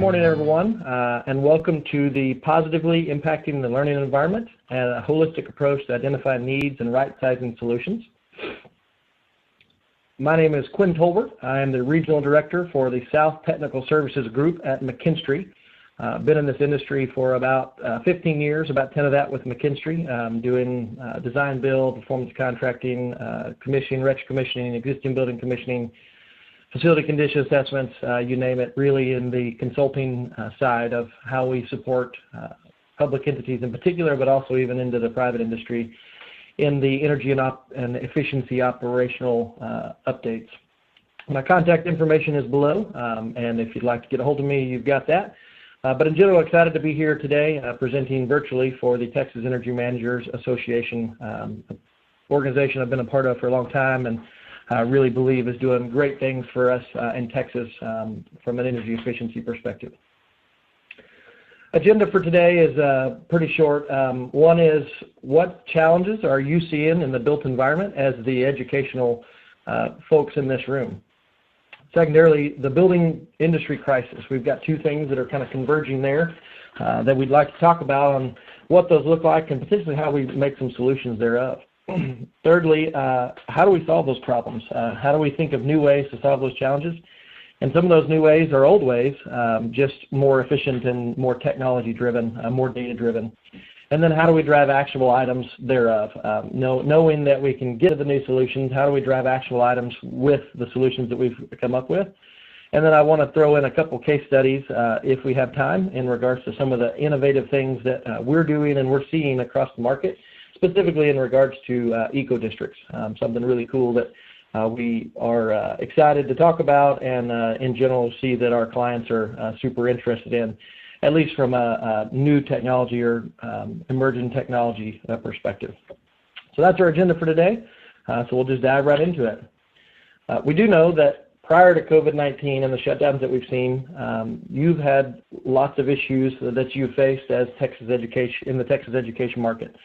morning, everyone, and welcome to the Positively Impacting the Learning Environment and a Holistic Approach to Identify Needs and Right-Sizing Solutions. My name is QTolbert. I am the Regional Director for the South Technical Services Group at McKinstry. Been in this industry for about 15 years, about 10 of that with McKinstry, doing design build, performance contracting, commissioning, retro commissioning, existing building commissioning, facility condition assessments, you name it, really in the consulting side of how we support public entities in particular, but also even into the private industry in the energy and efficiency operational updates. My contact information is below, and if you'd like to get a hold of me, you've got that. But in general, excited to be here today presenting virtually for the Texas Energy Managers Association, organization I've been a part of for a long time, and I really believe is doing great things for us in Texas from an energy efficiency perspective. Agenda for today is pretty short. One is, what challenges are you seeing in the built environment as the educational folks in this room? Secondarily, the building industry crisis. We've got two things that are kind of converging there that we'd like to talk about on what those look like and potentially how we make some solutions thereof. Thirdly, how do we solve those problems? How do we think of new ways to solve those challenges? And some of those new ways are old ways, just more efficient and more technology-driven, more data-driven. And then how do we drive actionable items thereof? Knowing that we can get to the new solutions, how do we drive actionable items with the solutions that we've come up with? And then I want to throw in a couple case studies, if we have time, in regards to some of the innovative things that we're doing and we're seeing across the market, specifically in regards to eco-districts, something really cool that we are excited to talk about and in general see that our clients are super interested in, at least from a new technology or emerging technology perspective. So that's our agenda for today, so we'll just dive right into it. We do know that prior to COVID-19 and the shutdowns that we've seen, you've had lots of issues that you've faced as Texas education in the Texas education market.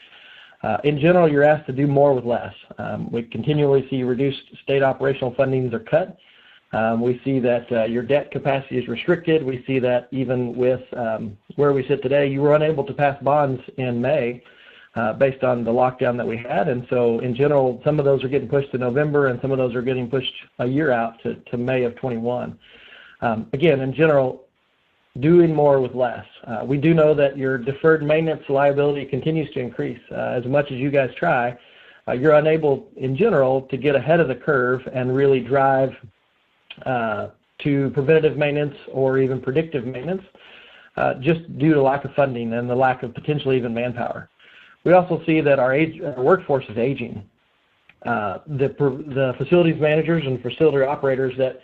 In general, you're asked to do more with less. We continually see reduced state operational fundings are cut. We see that your debt capacity is restricted. We see that even with where we sit today, you were unable to pass bonds in May based on the lockdown that we had. And so in general, some of those are getting pushed to November and some of those are getting pushed a year out to May of 21. Again, in general, doing more with less. We do know that your deferred maintenance liability continues to increase. As much as you guys try, you're unable, in general, to get ahead of the curve and really drive to preventative maintenance or even predictive maintenance, just due to lack of funding and the lack of potentially even manpower. We also see that our workforce is aging. The facilities managers and facility operators that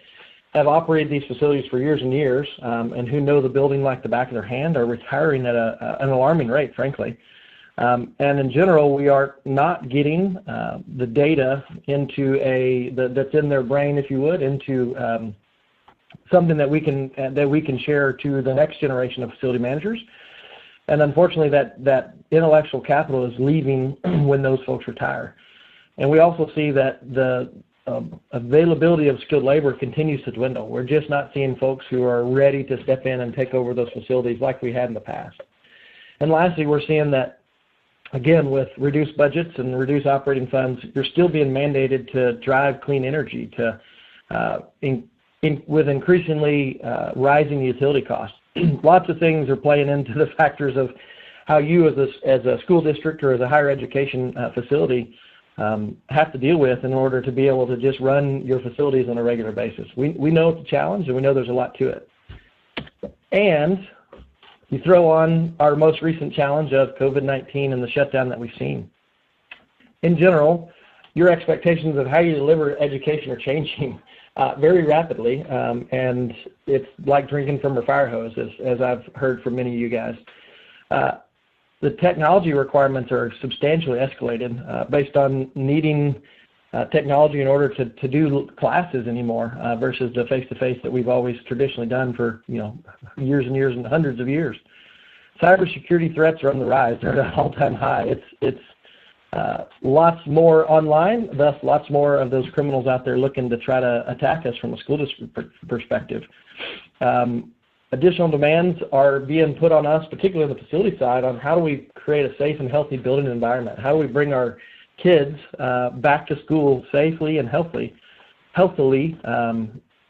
have operated these facilities for years and years and who know the building like the back of their hand are retiring at an alarming rate, frankly. And in general, we are not getting the data into that's in their brain, if you would, into something that we can share to the next generation of facility managers. And unfortunately, that intellectual capital is leaving when those folks retire. And we also see that the availability of skilled labor continues to dwindle. We're just not seeing folks who are ready to step in and take over those facilities like we had in the past. And lastly, we're seeing that, again, with reduced budgets and reduced operating funds, you're still being mandated to drive clean energy with increasingly rising utility costs. Lots of things are playing into the factors of how you as a school district or as a higher education facility have to deal with in order to be able to just run your facilities on a regular basis. We know it's a challenge and we know there's a lot to it. And you throw on our most recent challenge of COVID-19 and the shutdown that we've seen. In general, your expectations of how you deliver education are changing very rapidly, and it's like drinking from a fire hose, as I've heard from many of you guys. The technology requirements are substantially escalated based on needing technology in order to do classes anymore versus the face-to-face that we've always traditionally done for years and years and hundreds of years. Cybersecurity threats are on the rise. They're at an all-time high. It's lots more online, thus lots more of those criminals out there looking to try to attack us from a school district perspective. Additional demands are being put on us, particularly on the facility side, on how do we create a safe and healthy building environment? How do we bring our kids back to school safely and healthily,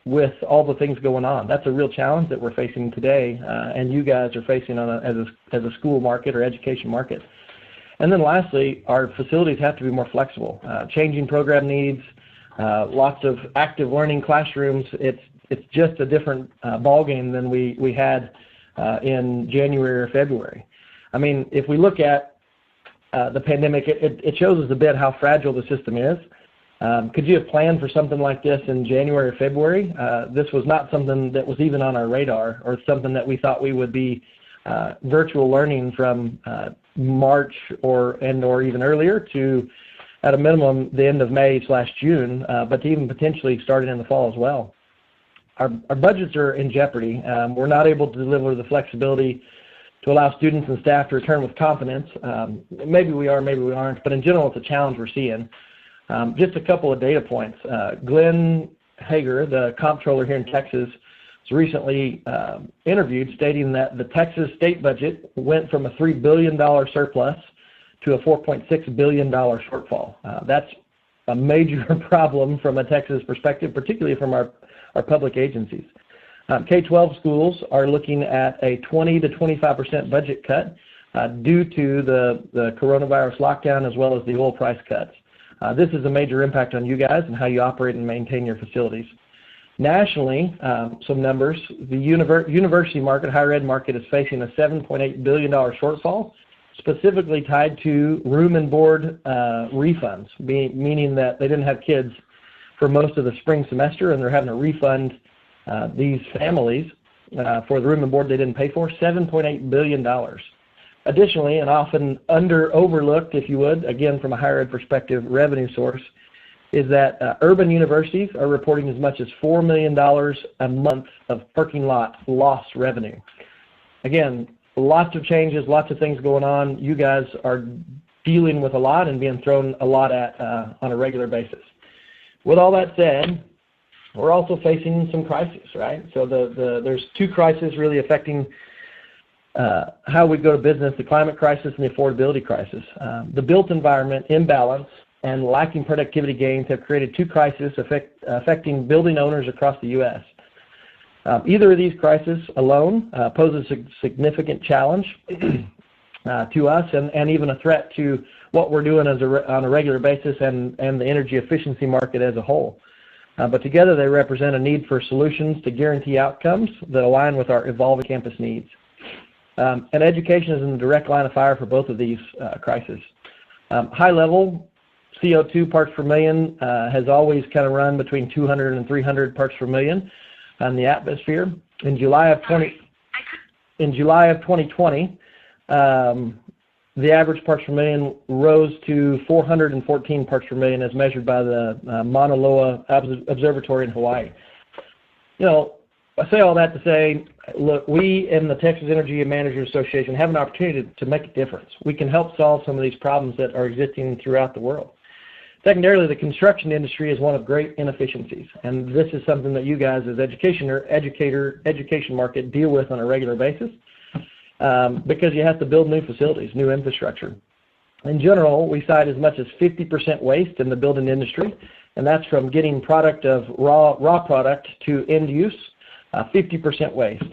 with all the things going on? That's a real challenge that we're facing today, and you guys are facing as a school market or education market. And then lastly, our facilities have to be more flexible. Changing program needs, lots of active learning classrooms. It's just a different ballgame than we had in January or February. I mean, if we look at the pandemic, it shows us a bit how fragile the system is. Could you have planned for something like this in January or February? This was not something that was even on our radar, or something that we thought we would be virtual learning from March or even earlier to, at a minimum, the end of May/June, but to even potentially starting in the fall as well. Our budgets are in jeopardy. We're not able to deliver the flexibility to allow students and staff to return with confidence. Maybe we are, maybe we aren't, but in general, it's a challenge we're seeing. Just a couple of data points. Glenn Hager, the comptroller here in Texas, was recently interviewed stating that the Texas state budget went from a $3 billion surplus to a $4.6 billion shortfall. That's a major problem from a Texas perspective, particularly from our public agencies. K-12 schools are looking at a 20 to 25% budget cut due to the coronavirus lockdown, as well as the oil price cuts. This is a major impact on you guys and how you operate and maintain your facilities. Nationally, some numbers: the university market, higher ed market, is facing a $7.8 billion shortfall, specifically tied to room and board refunds, meaning that they didn't have kids for most of the spring semester, and they're having to refund these families for the room and board they didn't pay for, $7.8 billion. Additionally, and often overlooked, if you would, again from a higher ed perspective, revenue source, is that urban universities are reporting as much as $4 million a month of parking lot loss revenue. Again, lots of changes, lots of things going on. You guys are dealing with a lot and being thrown a lot at on a regular basis. With all that said, we're also facing some crises, right? So there's two crises really affecting how we go to business: the climate crisis and the affordability crisis. The built environment imbalance and lacking productivity gains have created two crises affecting building owners across the U.S. Either of these crises alone poses a significant challenge to us and even a threat to what we're doing on a regular basis and the energy efficiency market as a whole. But together they represent a need for solutions to guarantee outcomes that align with our evolving campus needs. And education is in the direct line of fire for both of these crises. High level CO2 parts per million has always kind of run between 200 and 300 parts per million in the atmosphere. In July of 2020, the average parts per million rose to 414 parts per million as measured by the Mauna Loa Observatory in Hawaii. You know, I say all that to say, look, we in the Texas Energy Managers Association have an opportunity to make a difference. We can help solve some of these problems that are existing throughout the world. Secondarily, the construction industry is one of great inefficiencies, and this is something that you guys as education market deal with on a regular basis because you have to build new facilities, new infrastructure. In general, we cite as much as 50% waste in the building industry, and that's from getting product of raw product to end use, 50% waste.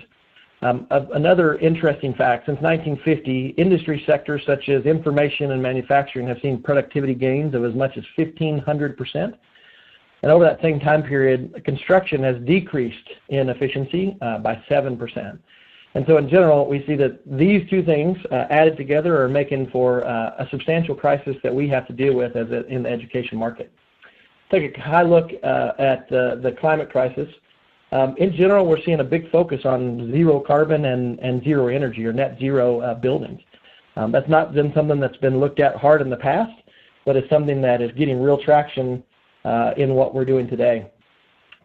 Another interesting fact: since 1950, industry sectors such as information and manufacturing have seen productivity gains of as much as 1,500%. And over that same time period, construction has decreased in efficiency by 7%. And so in general, we see that these two things added together are making for a substantial crisis that we have to deal with in the education market. Take a high look at the climate crisis. In general, we're seeing a big focus on zero carbon and zero energy, or net zero buildings. That's not been something that's been looked at hard in the past, but it's something that is getting real traction in what we're doing today.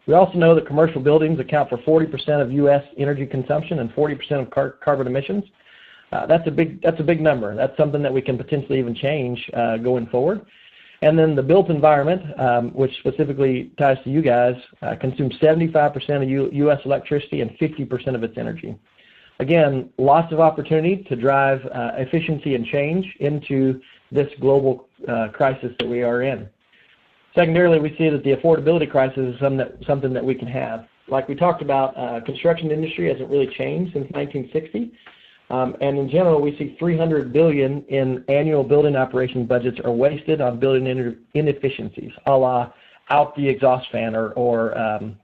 We also know that commercial buildings account for 40% of U.S. energy consumption and 40% of carbon emissions. That's a big number. That's something that we can potentially even change going forward. And then the built environment, which specifically ties to you guys, consumes 75% of U.S. electricity and 50% of its energy. Again, lots of opportunity to drive efficiency and change into this global crisis that we are in. Secondarily, we see that the affordability crisis is something that we can have. Like we talked about, construction industry hasn't really changed since 1960. And in general, we see $300 billion in annual building operation budgets are wasted on building inefficiencies, a la out the exhaust fan or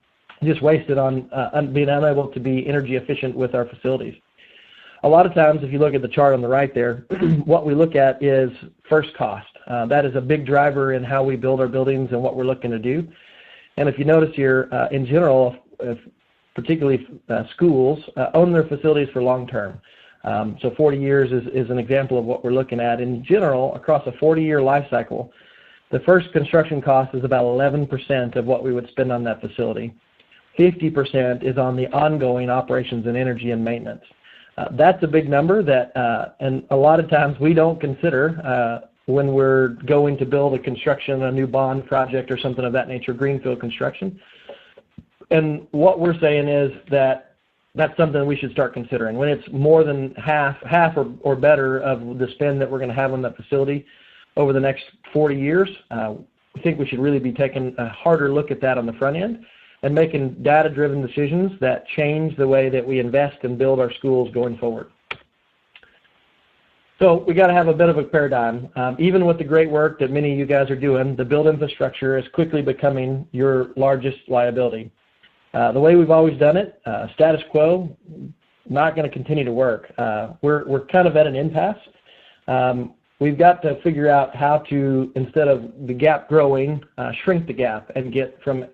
just wasted on being unable to be energy efficient with our facilities. A lot of times, if you look at the chart on the right there, what we look at is first cost. That is a big driver in how we build our buildings and what we're looking to do. And if you notice here, in general, particularly schools, own their facilities for long term. So 40 years is an example of what we're looking at. In general, across a 40-year life cycle, the first construction cost is about 11% of what we would spend on that facility. 50% is on the ongoing operations and energy and maintenance. That's a big number that, and a lot of times we don't consider when we're going to build a new bond project or something of that nature, greenfield construction. And what we're saying is that that's something we should start considering. When it's more than half or better of the spend that we're going to have on that facility over the next 40 years, I think we should really be taking a harder look at that on the front end and making data-driven decisions that change the way that we invest and build our schools going forward. So we got to have a bit of a paradigm. Even with the great work that many of you guys are doing, the build infrastructure is quickly becoming your largest liability. The way we've always done it, status quo, not going to continue to work. We're kind of at an impasse. We've got to figure out how to, instead of the gap growing, shrink the gap and get from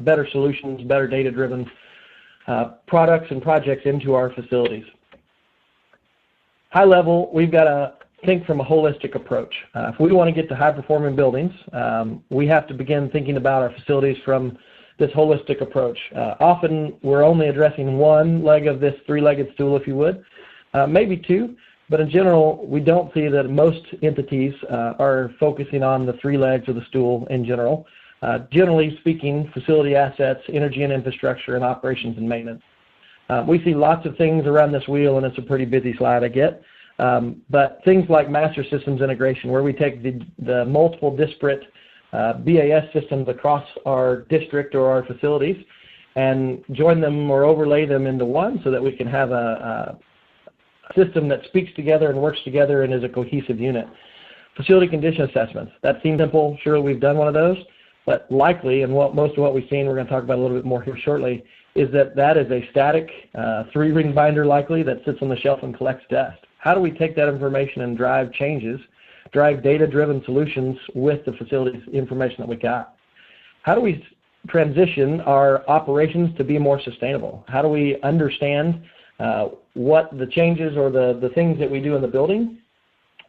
better solutions, better data-driven products and projects into our facilities. High level, we've got to think from a holistic approach. If we want to get to high-performing buildings, we have to begin thinking about our facilities from this holistic approach. Often we're only addressing one leg of this three-legged stool, if you would, maybe two, but in general, we don't see that most entities are focusing on the three legs of the stool in general. Generally speaking, facility assets, energy and infrastructure, and operations and maintenance. We see lots of things around this wheel, and it's a pretty busy slide, I get. But things like master systems integration, where we take the multiple disparate BAS systems across our district or our facilities and join them or overlay them into one so that we can have a system that speaks together and works together and is a cohesive unit. Facility condition assessments. That seems simple. Sure, we've done one of those, but likely, and most of what we've seen, we're going to talk about a little bit more here shortly, is that is a static three-ring binder likely that sits on the shelf and collects dust. How do we take that information and drive changes, drive data-driven solutions with the facilities information that we got? How do we transition our operations to be more sustainable? How do we understand what the changes or the things that we do in the building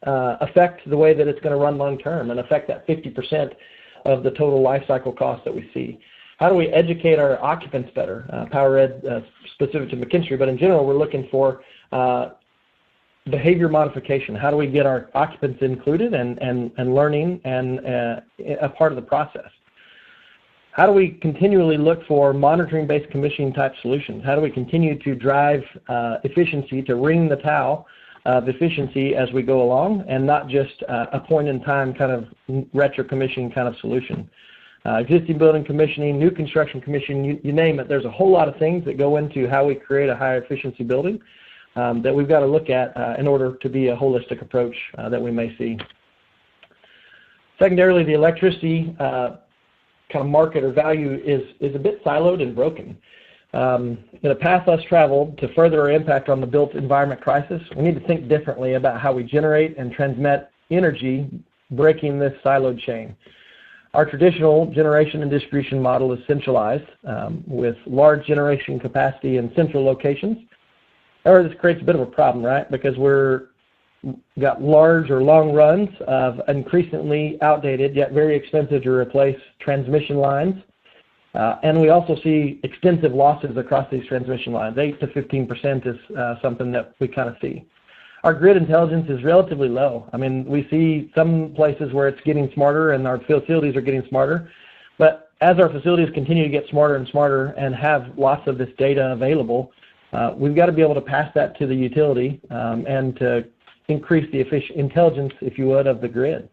affect the way that it's going to run long-term and affect that 50% of the total life cycle cost that we see? How do we educate our occupants better? Power Ed specific to McKinstry, but in general, we're looking for behavior modification. How do we get our occupants included and learning and a part of the process? How do we continually look for monitoring-based commissioning type solutions? How do we continue to drive efficiency, to wring the towel of efficiency as we go along and not just a point-in-time kind of retro commissioning kind of solution? Existing building commissioning, new construction commissioning, you name it. There's a whole lot of things that go into how we create a high-efficiency building that we've got to look at in order to be a holistic approach that we may see. Secondarily, the electricity kind of market or value is a bit siloed and broken. In a path less traveled to further our impact on the built environment crisis, we need to think differently about how we generate and transmit energy, breaking this siloed chain. Our traditional generation and distribution model is centralized with large generation capacity in central locations. However, this creates a bit of a problem, right? Because got large or long runs of increasingly outdated yet very expensive to replace transmission lines. And we also see extensive losses across these transmission lines. 8 to 15% is something that we kind of see. our grid intelligence is relatively low. I mean, we see some places where it's getting smarter and our facilities are getting smarter, but as our facilities continue to get smarter and smarter and have lots of this data available, we've got to be able to pass that to the utility and to increase the intelligence, if you would, of the grid.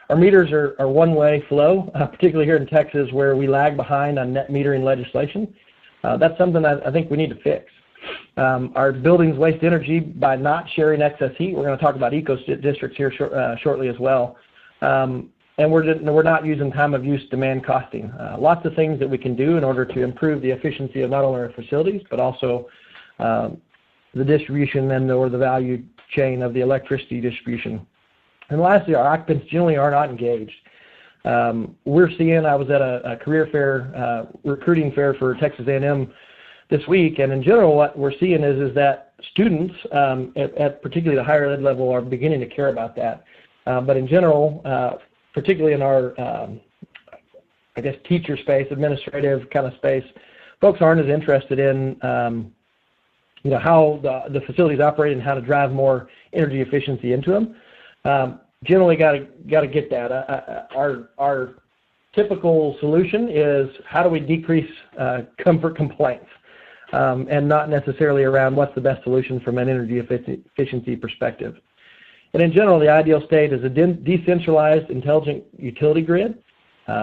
Our meters are one-way flow, particularly here in Texas where we lag behind on net metering legislation. That's something that I think we need to fix. Our buildings waste energy by not sharing excess heat. We're going to talk about eco districts here shortly as well. And we're not using time of use demand costing. Lots of things that we can do in order to improve the efficiency of not only our facilities, but also the distribution or the value chain of the electricity distribution. And lastly, our occupants generally are not engaged. We're seeing, I was at a career fair, recruiting fair for Texas A&M this week, and in general what we're seeing is that students at particularly the higher ed level are beginning to care about that. But in general, particularly in our, I guess, teacher space, administrative kind of space, folks aren't as interested in how the facilities operate and how to drive more energy efficiency into them. Generally got to get that. Our typical solution is how do we decrease comfort complaints, and not necessarily around what's the best solution from an energy efficiency perspective. And in general, the ideal state is a decentralized, intelligent utility grid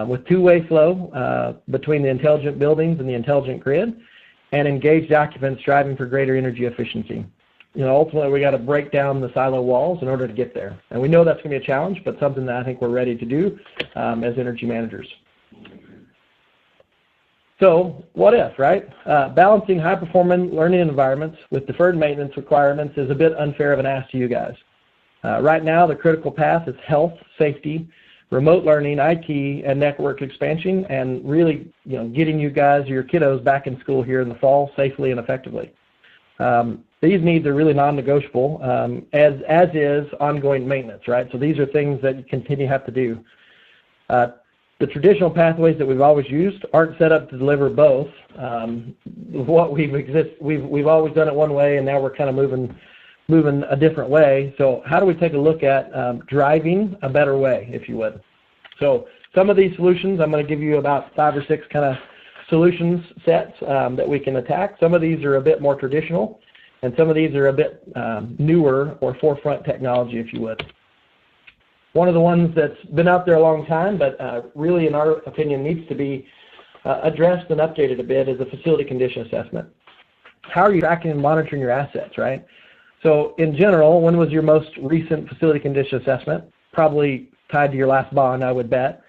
with two-way flow between the intelligent buildings and the intelligent grid, and engaged occupants striving for greater energy efficiency. Ultimately, we got to break down the silo walls in order to get there. And we know that's going to be a challenge, but something that I think we're ready to do as energy managers. So what if, right? Balancing high-performing learning environments with deferred maintenance requirements is a bit unfair of an ask to you guys. Right now, the critical path is health, safety, remote learning, IT, and network expansion, and really, getting you guys, your kiddos, back in school here in the fall safely and effectively. These needs are really non-negotiable, as is ongoing maintenance, right? So these are things that you continue to have to do. The traditional pathways that we've always used aren't set up to deliver both. We've always done it one way, and now we're kind of moving a different way. So how do we take a look at driving a better way, if you would? So some of these solutions, I'm going to give you about 5 or 6 kind of solutions sets that we can attack. Some of these are a bit more traditional, and some of these are a bit newer or forefront technology, if you would. One of the ones that's been out there a long time, but really, in our opinion, needs to be addressed and updated a bit is a facility condition assessment. How are you tracking and monitoring your assets, right? So in general, when was your most recent facility condition assessment? Probably tied to your last bond, I would bet.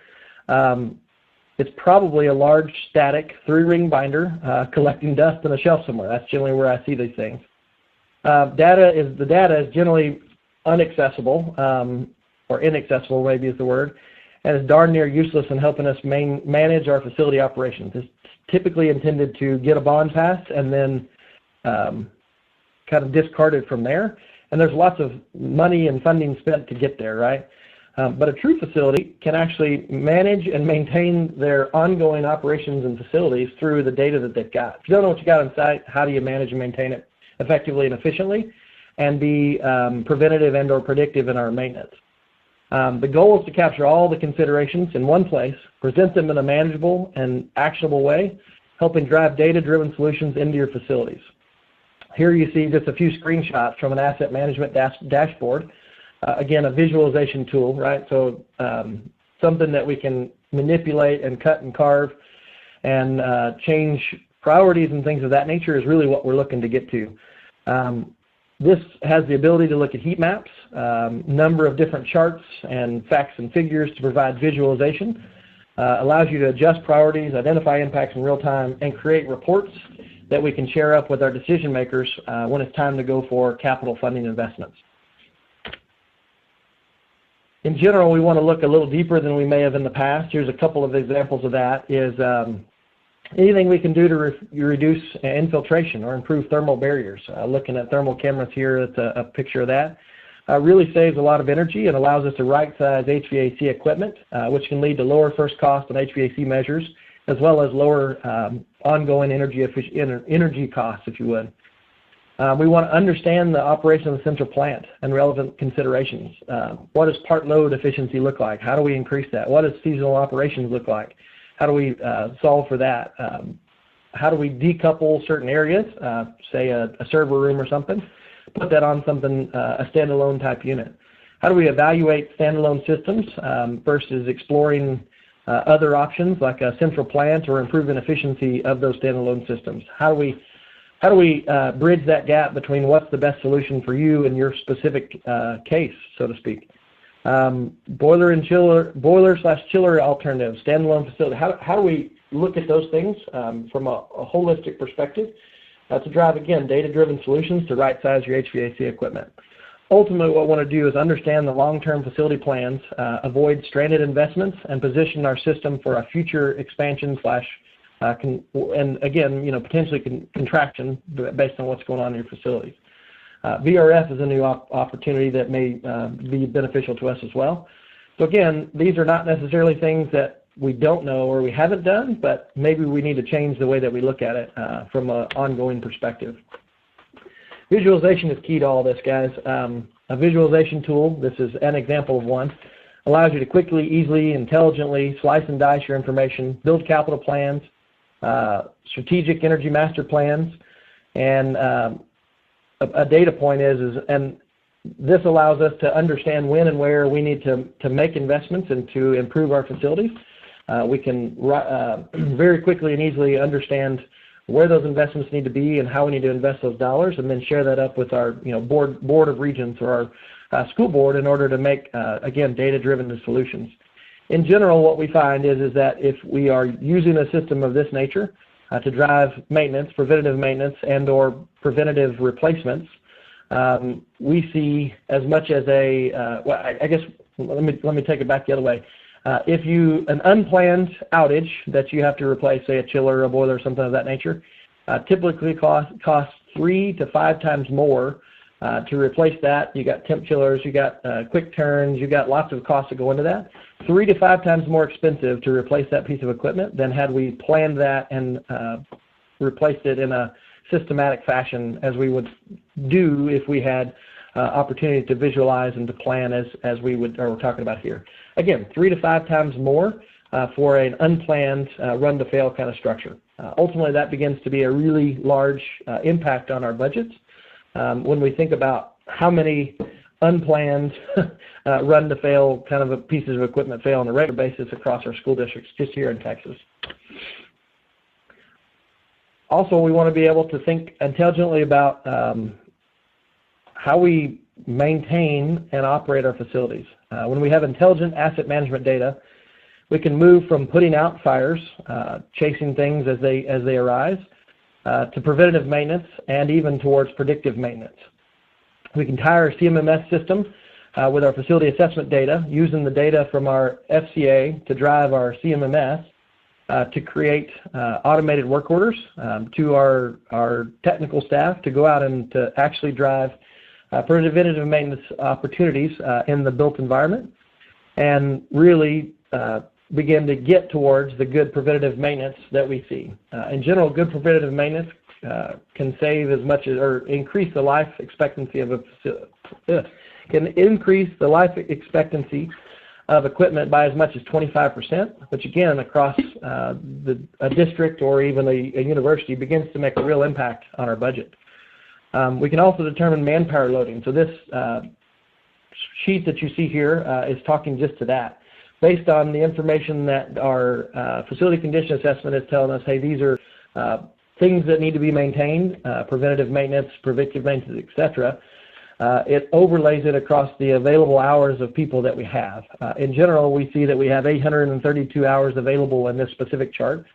It's probably a large static 3-ring binder collecting dust on a shelf somewhere. That's generally where I see these things. The data is generally inaccessible, or inaccessible maybe is the word, and is darn near useless in helping us manage our facility operations. It's typically intended to get a bond passed and then kind of discarded from there, and there's lots of money and funding spent to get there, right? But a true facility can actually manage and maintain their ongoing operations and facilities through the data that they've got. If you don't know what you got on site, how do you manage and maintain it effectively and efficiently, and be preventative and or predictive in our maintenance? The goal is to capture all the considerations in one place, present them in a manageable and actionable way, helping drive data-driven solutions into your facilities. Here you see just a few screenshots from an asset management dashboard. Again, a visualization tool, right? So something that we can manipulate and cut and carve and change priorities and things of that nature is really what we're looking to get to. This has the ability to look at heat maps, number of different charts and facts and figures to provide visualization, allows you to adjust priorities, identify impacts in real time, and create reports that we can share up with our decision makers when it's time to go for capital funding investments. In general, we want to look a little deeper than we may have in the past. Here's a couple of examples of that. Is anything we can do to reduce infiltration or improve thermal barriers. Looking at thermal cameras here, it's a picture of that. Really saves a lot of energy and allows us to right-size HVAC equipment, which can lead to lower first cost on HVAC measures, as well as lower ongoing energy costs, if you would. We want to understand the operation of the central plant and relevant considerations. What does part load efficiency look like? How do we increase that? What does seasonal operations look like? How do we solve for that? How do we decouple certain areas, say a server room or something, put that on something, a standalone type unit? How do we evaluate standalone systems versus exploring other options like a central plant or improving efficiency of those standalone systems? How do we bridge that gap between what's the best solution for you and your specific case, so to speak? Boiler / chiller alternatives, standalone facility. How do we look at those things from a holistic perspective to drive, again, data-driven solutions to right-size your HVAC equipment? Ultimately, what I want to do is understand the long-term facility plans, avoid stranded investments, and position our system for a future expansion and again, potentially contraction based on what's going on in your facilities. VRF is a new opportunity that may be beneficial to us as well. So again, these are not necessarily things that we don't know or we haven't done, but maybe we need to change the way that we look at it from an ongoing perspective. Visualization is key to all this, guys. A visualization tool, this is an example of one, allows you to quickly, easily, intelligently slice and dice your information, build capital plans, strategic energy master plans, and a data point and this allows us to understand when and where we need to make investments and to improve our facilities. We can very quickly and easily understand where those investments need to be and how we need to invest those dollars, and then share that up with our board of regents or our school board in order to make, again, data-driven solutions. In general, what we find is that if we are using a system of this nature to drive maintenance, preventative maintenance, and or preventative replacements, we see as much as I guess let me take it back the other way. If an unplanned outage that you have to replace, say a chiller, a boiler, something of that nature, typically costs 3 to 5 times more to replace that. You got temp chillers, you got quick turns, you got lots of costs that go into that. 3 to 5 times more expensive to replace that piece of equipment than had we planned that and replaced it in a systematic fashion as we would do if we had opportunity to visualize and to plan as we're talking about here. Again, 3 to 5 times more for an unplanned run-to-fail kind of structure. Ultimately, that begins to be a really large impact on our budgets when we think about how many unplanned run-to-fail kind of pieces of equipment fail on a regular basis across our school districts just here in Texas. Also, we want to be able to think intelligently about how we maintain and operate our facilities. When we have intelligent asset management data, we can move from putting out fires, chasing things as they arise, to preventative maintenance and even towards predictive maintenance. We can tie our CMMS system with our facility assessment data, using the data from our FCA to drive our CMMS to create automated work orders to our technical staff to go out and to actually drive preventative maintenance opportunities in the built environment, and really begin to get towards the good preventative maintenance that we see. In general, good preventative maintenance can save as much as, or increase the life expectancy of a facility, can increase the life expectancy of equipment by as much as 25%, which again, across a district or even a university, begins to make a real impact on our budget. We can also determine manpower loading. So this sheet that you see here is talking just to that. Based on the information that our facility condition assessment is telling us, hey, these are things that need to be maintained, preventative maintenance, predictive maintenance, etc. It overlays it across the available hours of people that we have. In general, we see that we have 832 hours available in this specific chart,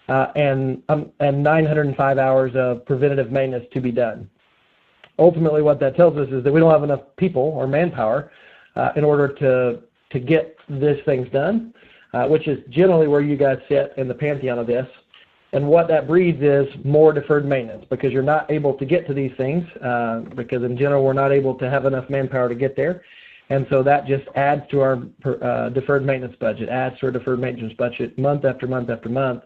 and 905 hours of preventative maintenance to be done. Ultimately, what that tells us is that we don't have enough people or manpower in order to get these things done, which is generally where you guys sit in the pantheon of this. And what that breeds is more deferred maintenance, because you're not able to get to these things, because in general we're not able to have enough manpower to get there. And so that just adds to our deferred maintenance budget, adds to our deferred maintenance budget month after month after month,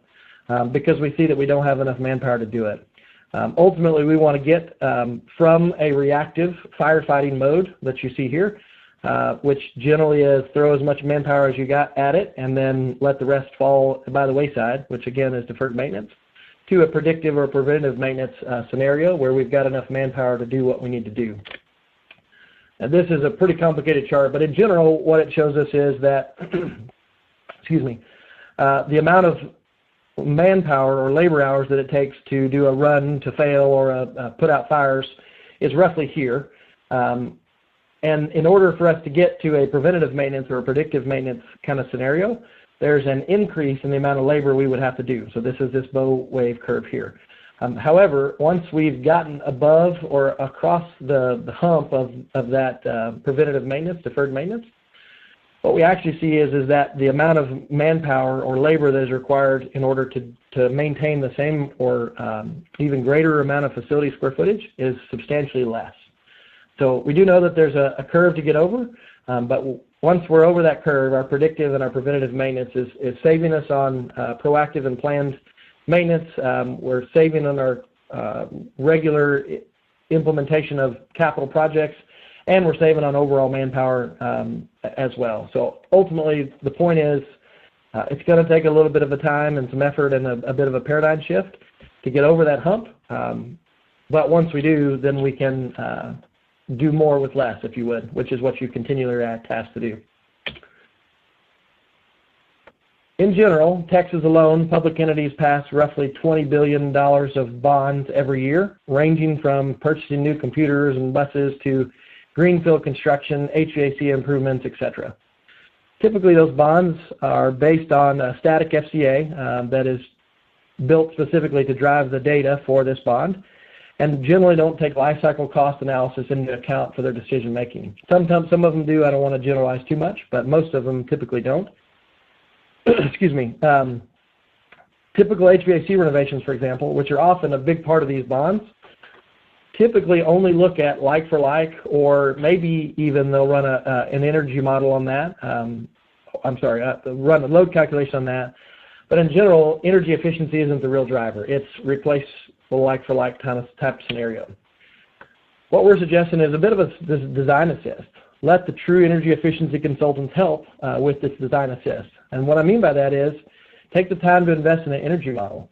because we see that we don't have enough manpower to do it. Ultimately, we want to get from a reactive firefighting mode that you see here, which generally is throw as much manpower as you got at it and then let the rest fall by the wayside, which again is deferred maintenance, to a predictive or preventive maintenance scenario where we've got enough manpower to do what we need to do. Now, this is a pretty complicated chart, but in general, what it shows us is that, excuse me, the amount of manpower or labor hours that it takes to do a run to fail or put out fires is roughly here. And in order for us to get to a preventative maintenance or a predictive maintenance kind of scenario, there's an increase in the amount of labor we would have to do. So this is this bow wave curve here. However, once we've gotten above or across the hump of that preventative maintenance, deferred maintenance, what we actually see is that the amount of manpower or labor that is required in order to maintain the same or even greater amount of facility square footage is substantially less. So we do know that there's a curve to get over, but once we're over that curve, our predictive and our preventative maintenance is saving us on proactive and planned maintenance. We're saving on our regular implementation of capital projects, and we're saving on overall manpower as well. So ultimately, the point is it's going to take a little bit of a time and some effort and a bit of a paradigm shift to get over that hump. But once we do, then we can do more with less, if you would, which is what you continually are tasked to do. In general, Texas alone, public entities pass roughly $20 billion of bonds every year, ranging from purchasing new computers and buses to greenfield construction, HVAC improvements, etc. Typically, those bonds are based on a static FCA that is built specifically to drive the data for this bond, and generally don't take life cycle cost analysis into account for their decision making. Sometimes some of them do. I don't want to generalize too much, but most of them typically don't. Excuse me. Typical HVAC renovations, for example, which are often a big part of these bonds, typically only look at like for like, or maybe even they'll run an energy model on that. Run a load calculation on that. But in general, energy efficiency isn't the real driver. It's replace the like for like type scenario. What we're suggesting is a bit of a design assist. Let the true energy efficiency consultants help with this design assist. And what I mean by that is take the time to invest in an energy model.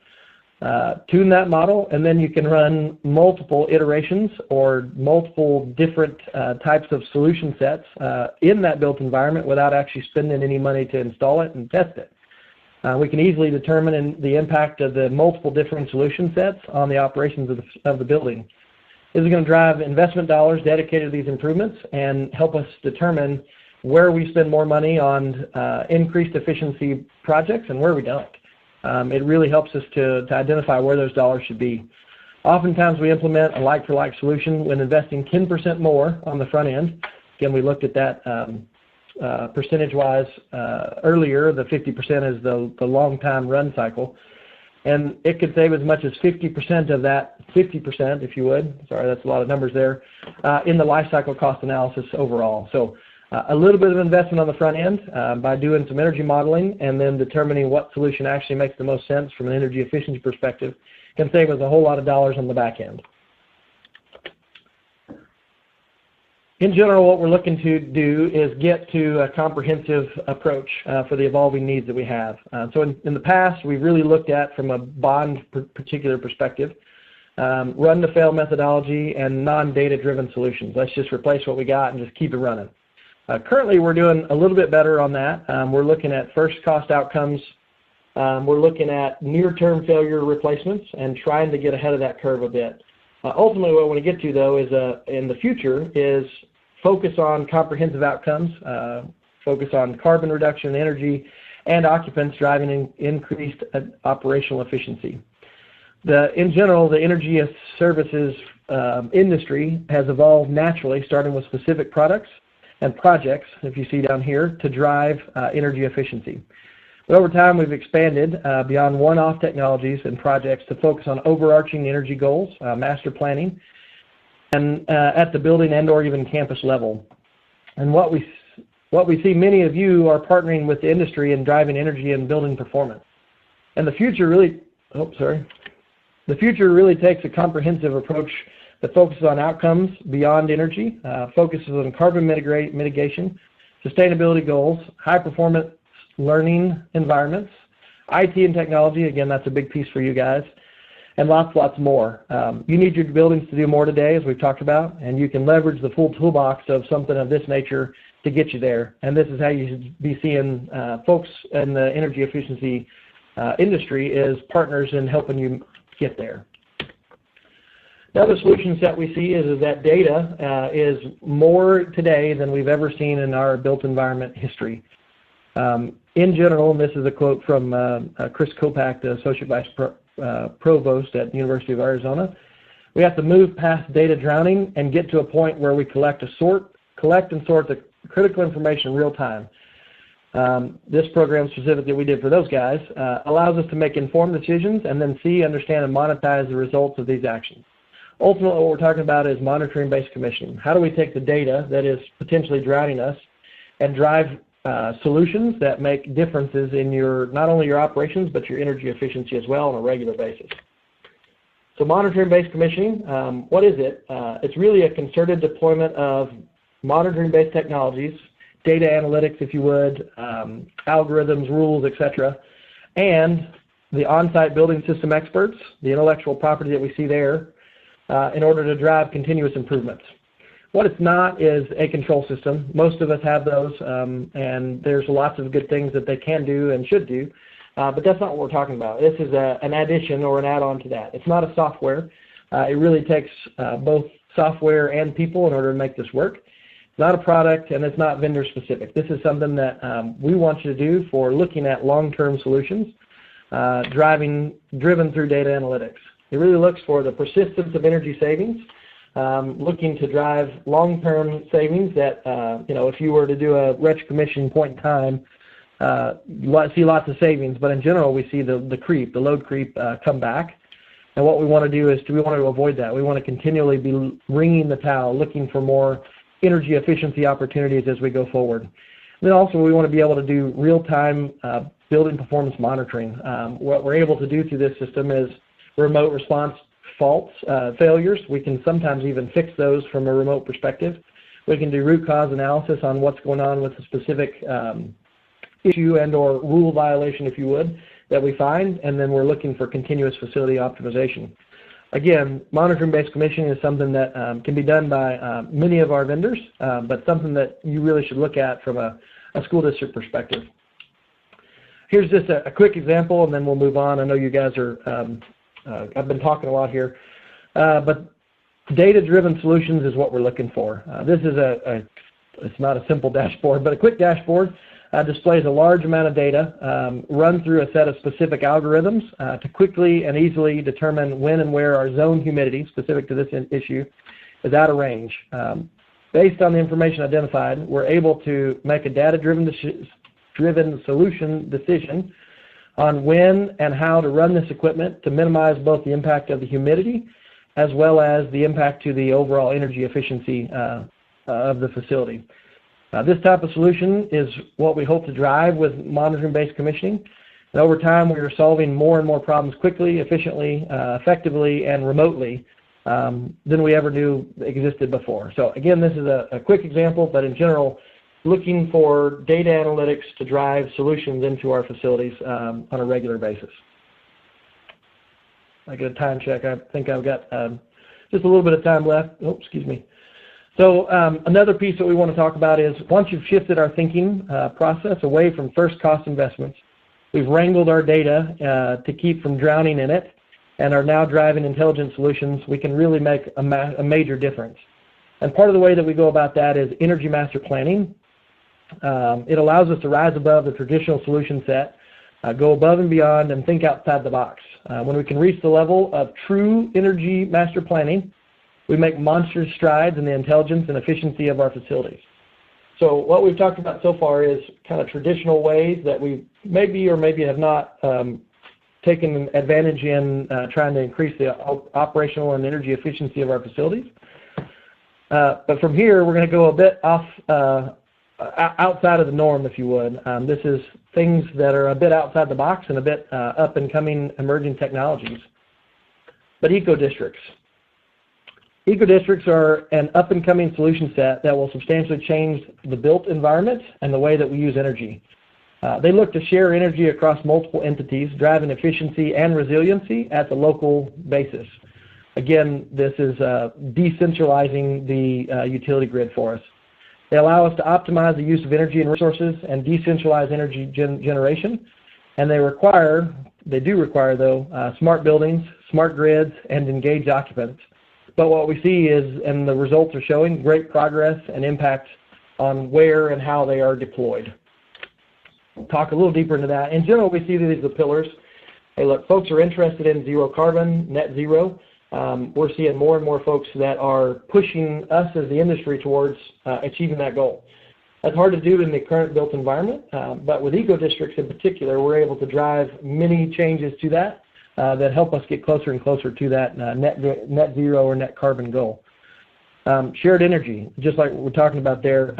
Tune that model, and then you can run multiple iterations or multiple different types of solution sets in that built environment without actually spending any money to install it and test it. We can easily determine the impact of the multiple different solution sets on the operations of the building. This is going to drive investment dollars dedicated to these improvements and help us determine where we spend more money on increased efficiency projects and where we don't. It really helps us to identify where those dollars should be. Oftentimes we implement a like-for-like solution when investing 10% more on the front end. Again, we looked at that percentage-wise earlier. The 50% is the long-time run cycle. And it could save as much as 50% of that, 50% if you would, sorry, that's a lot of numbers there, in the life cycle cost analysis overall. So a little bit of investment on the front end by doing some energy modeling and then determining what solution actually makes the most sense from an energy efficiency perspective can save us a whole lot of dollars on the back end. In general, what we're looking to do is get to a comprehensive approach for the evolving needs that we have. So in the past, we've really looked at, from a bond particular perspective, run-to-fail methodology and non-data driven solutions. Let's just replace what we got and just keep it running. Currently, we're doing a little bit better on that. We're looking at first cost outcomes. We're looking at near-term failure replacements and trying to get ahead of that curve a bit. Ultimately, what I want to get to, though, is in the future is focus on comprehensive outcomes, focus on carbon reduction, energy, and occupants driving increased operational efficiency. In general, the energy services industry has evolved naturally, starting with specific products and projects, if you see down here, to drive energy efficiency. But over time, we've expanded beyond one-off technologies and projects to focus on overarching energy goals, master planning, and at the building and or even campus level. And what we see, many of you are partnering with the industry in driving energy and building performance. And the future really, The future really takes a comprehensive approach that focuses on outcomes beyond energy, focuses on carbon mitigation, sustainability goals, high-performance learning environments, IT and technology, again, that's a big piece for you guys, and lots more. You need your buildings to do more today, as we've talked about, and you can leverage the full toolbox of something of this nature to get you there. And this is how you should be seeing folks in the energy efficiency industry is partners in helping you get there. Another solution set we see is that data is more today than we've ever seen in our built environment history. In general, and this is a quote from Chris Kopak, the Associate Vice Provost at the University of Arizona, we have to move past data drowning and get to a point where we collect and sort the critical information in real time. This program specifically we did for those guys allows us to make informed decisions and then see, understand, and monetize the results of these actions. Ultimately, what we're talking about is monitoring-based commissioning. How do we take the data that is potentially drowning us and drive solutions that make differences in not only your operations, but your energy efficiency as well on a regular basis? So monitoring-based commissioning, what is it? It's really a concerted deployment of monitoring-based technologies, data analytics, if you would, algorithms, rules, etc., and the on-site building system experts, the intellectual property that we see there, in order to drive continuous improvements. What it's not is a control system. Most of us have those, and there's lots of good things that they can do and should do, but that's not what we're talking about. This is an addition or an add-on to that. It's not a software. It really takes both software and people in order to make this work. It's not a product, and it's not vendor specific. This is something that we want you to do for looking at long-term solutions, driven through data analytics. It really looks for the persistence of energy savings, looking to drive long-term savings that, if you were to do a retro commission point in time, you see lots of savings, but in general we see the load creep come back. And what we want to do is we want to avoid that. We want to continually be wringing the towel, looking for more energy efficiency opportunities as we go forward. And then also we want to be able to do real-time building performance monitoring. What we're able to do through this system is remote response faults, failures. We can sometimes even fix those from a remote perspective. We can do root cause analysis on what's going on with a specific issue and or rule violation, if you would, that we find, and then we're looking for continuous facility optimization. Again, monitoring-based commissioning is something that can be done by many of our vendors, but something that you really should look at from a school district perspective. Here's just a quick example, and then we'll move on. I know you guys are I've been talking a lot here, but data-driven solutions is what we're looking for. This is it's not a simple dashboard, but a quick dashboard displays a large amount of data run through a set of specific algorithms to quickly and easily determine when and where our zone humidity, specific to this issue, is out of range. Based on the information identified, we're able to make a data-driven solution decision on when and how to run this equipment to minimize both the impact of the humidity as well as the impact to the overall energy efficiency of the facility. This type of solution is what we hope to drive with monitoring-based commissioning. And over time, we are solving more and more problems quickly, efficiently, effectively, and remotely than we ever knew existed before. So again, this is a quick example, but in general, looking for data analytics to drive solutions into our facilities on a regular basis. I get a time check. I think I've got just a little bit of time left. Oh, excuse me. So another piece that we want to talk about is once you've shifted our thinking process away from first cost investments, we've wrangled our data to keep from drowning in it and are now driving intelligent solutions, we can really make a major difference. And part of the way that we go about that is energy master planning. It allows us to rise above the traditional solution set, go above and beyond, and think outside the box. When we can reach the level of true energy master planning, we make monstrous strides in the intelligence and efficiency of our facilities. So what we've talked about so far is kind of traditional ways that we maybe or maybe have not taken advantage in trying to increase the operational and energy efficiency of our facilities. But from here, we're going to go a bit off outside of the norm, if you would. This is things that are a bit outside the box and a bit up and coming emerging technologies. But eco-districts. Eco-districts are an up-and-coming solution set that will substantially change the built environment and the way that we use energy. They look to share energy across multiple entities, driving efficiency and resiliency at the local basis. Again, this is decentralizing the utility grid for us. They allow us to optimize the use of energy and resources and decentralize energy generation. And they do require though, smart buildings, smart grids, and engaged occupants. But what we see is, and the results are showing, great progress and impact on where and how they are deployed. We'll talk a little deeper into that. In general, we see these as the pillars. Hey, look, folks are interested in zero carbon, net zero. We're seeing more and more folks that are pushing us as the industry towards achieving that goal. That's hard to do in the current built environment, but with eco-districts in particular, we're able to drive many changes to that that help us get closer and closer to that net zero or net carbon goal. Shared energy, just like we're talking about there,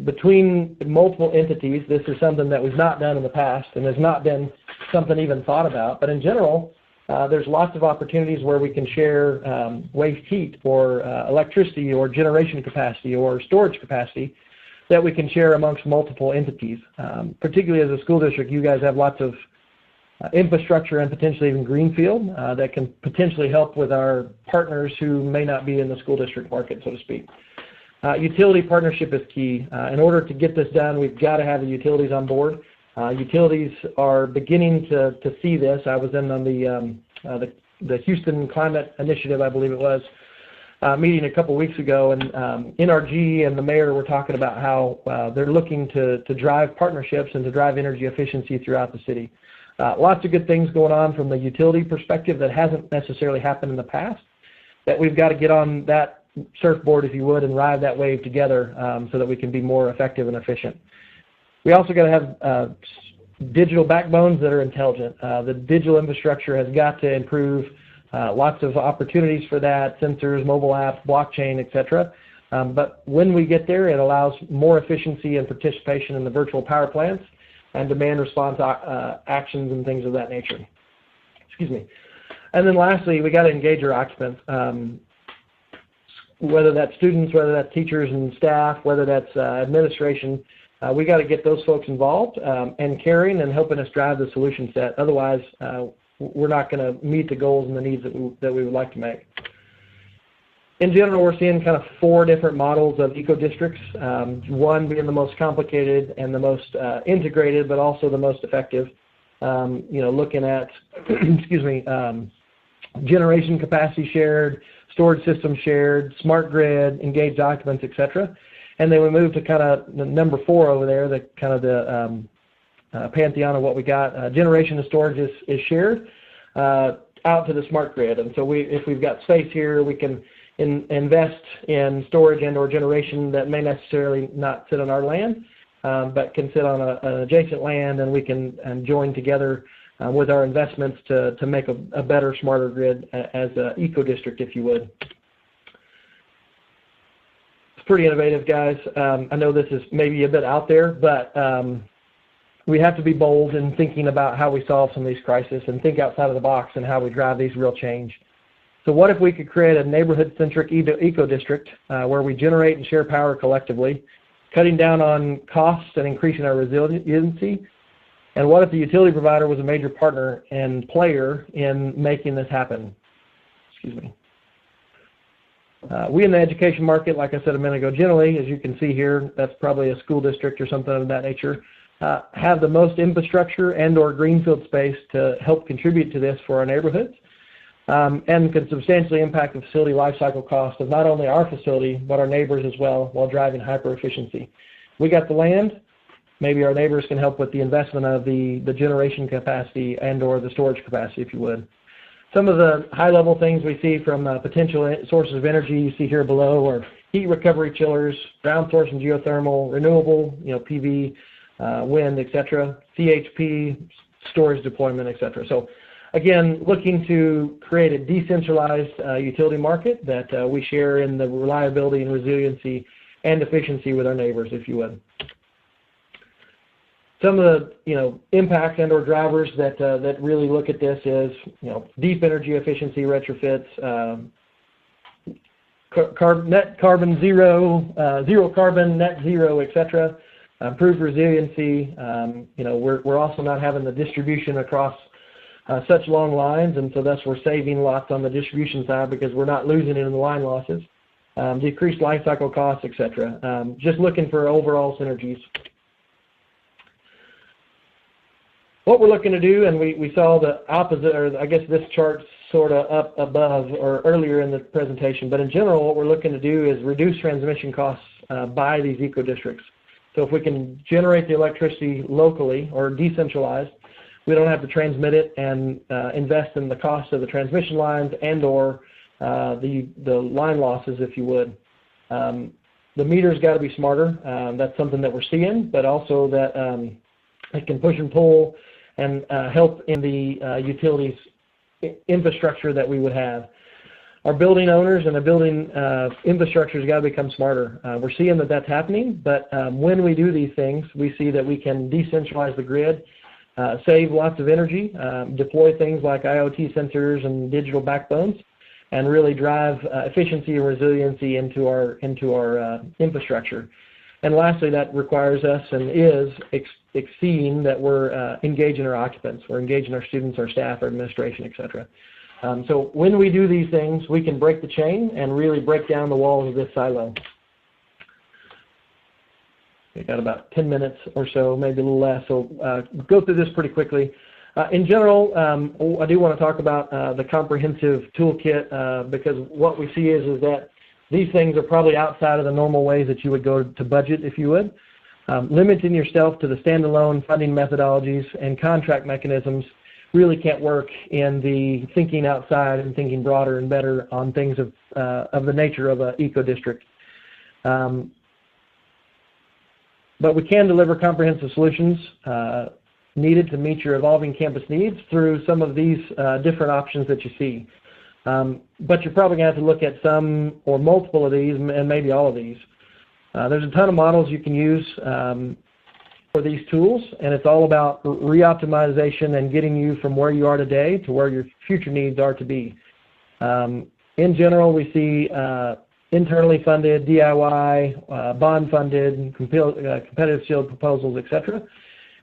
between multiple entities, this is something that we've not done in the past and has not been something even thought about. But in general, there's lots of opportunities where we can share waste heat or electricity or generation capacity or storage capacity that we can share amongst multiple entities. Particularly as a school district, you guys have lots of infrastructure and potentially even greenfield that can potentially help with our partners who may not be in the school district market, so to speak. Utility partnership is key. In order to get this done, we've got to have the utilities on board. Utilities are beginning to see this. I was in on the Houston Climate Initiative, I believe it was, meeting a couple weeks ago, and NRG and the mayor were talking about how they're looking to drive partnerships and to drive energy efficiency throughout the city. Lots of good things going on from the utility perspective that hasn't necessarily happened in the past, that we've got to get on that surfboard, if you would, and ride that wave together so that we can be more effective and efficient. We also got to have digital backbones that are intelligent. The digital infrastructure has got to improve. Lots of opportunities for that, sensors, mobile apps, blockchain, etc. But when we get there, it allows more efficiency and participation in the virtual power plants and demand response actions and things of that nature. Excuse me. And then lastly, we got to engage our occupants, whether that's students, whether that's teachers and staff, whether that's administration. We got to get those folks involved and caring and helping us drive the solution set. Otherwise, we're not going to meet the goals and the needs that we would like to make. In general, we're seeing kind of 4 different models of eco-districts, one being the most complicated and the most integrated, but also the most effective. Looking at, excuse me, generation capacity shared, storage system shared, smart grid, engaged occupants, etc. And then we move to kind of the number 4 over there, the kind of the pantheon of what we got. Generation and storage is shared out to the smart grid. And so if we've got space here, we can invest in storage and or generation that may necessarily not sit on our land, but can sit on an adjacent land, and we can join together with our investments to make a better, smarter grid as an eco-district, if you would. It's pretty innovative, guys. I know this is maybe a bit out there, but we have to be bold in thinking about how we solve some of these crises and think outside of the box and how we drive these real change. So what if we could create a neighborhood-centric eco-district where we generate and share power collectively, cutting down on costs and increasing our resiliency? And what if the utility provider was a major partner and player in making this happen? Excuse me. We in the education market, like I said a minute ago, generally, as you can see here, that's probably a school district or something of that nature, have the most infrastructure and or greenfield space to help contribute to this for our neighborhoods. And can substantially impact the facility lifecycle cost of not only our facility, but our neighbors as well, while driving hyper-efficiency. We got the land. Maybe our neighbors can help with the investment of the generation capacity and or the storage capacity, if you would. Some of the high-level things we see from potential sources of energy you see here below are heat recovery chillers, ground source and geothermal, renewable, PV, wind, etc., CHP, storage deployment, etc. So again, looking to create a decentralized utility market that we share in the reliability and resiliency and efficiency with our neighbors, if you would. Some of the impacts and/or drivers that that really look at this is deep energy efficiency retrofits, net carbon zero, zero carbon, net zero, etc. Improved resiliency. We're also not having the distribution across such long lines, and so thus we're saving lots on the distribution side because we're not losing it in the line losses. Decreased life cycle costs, etc. Just looking for overall synergies. What we're looking to do, and we saw the opposite, or I guess this chart sort of up above or earlier in the presentation, but in general what we're looking to do is reduce transmission costs by these eco-districts. So if we can generate the electricity locally or decentralized, we don't have to transmit it and invest in the cost of the transmission lines and or the line losses, if you would. The meter's got to be smarter. That's something that we're seeing, but also that it can push and pull and help in the utilities infrastructure that we would have. Our building owners and the building infrastructure has got to become smarter. We're seeing that that's happening, but when we do these things, we see that we can decentralize the grid, save lots of energy, deploy things like IoT sensors and digital backbones, and really drive efficiency and resiliency into our infrastructure. And lastly, that requires us and is exceeding that we're engaging our occupants, we're engaging our students, our staff, our administration, etc. So when we do these things, we can break the chain and really break down the walls of this silo. We've got about 10 minutes or so, maybe a little less, so go through this pretty quickly. In general, I do want to talk about the comprehensive toolkit because what we see is that these things are probably outside of the normal ways that you would go to budget, if you would. Limiting yourself to the standalone funding methodologies and contract mechanisms really can't work in the thinking outside and thinking broader and better on things of the nature of an eco-district. But we can deliver comprehensive solutions needed to meet your evolving campus needs through some of these different options that you see. But you're probably going to have to look at some or multiple of these and maybe all of these. There's a ton of models you can use for these tools, and it's all about re-optimization and getting you from where you are today to where your future needs are to be. In general, we see internally funded, DIY, bond funded, competitive sealed proposals, etc.,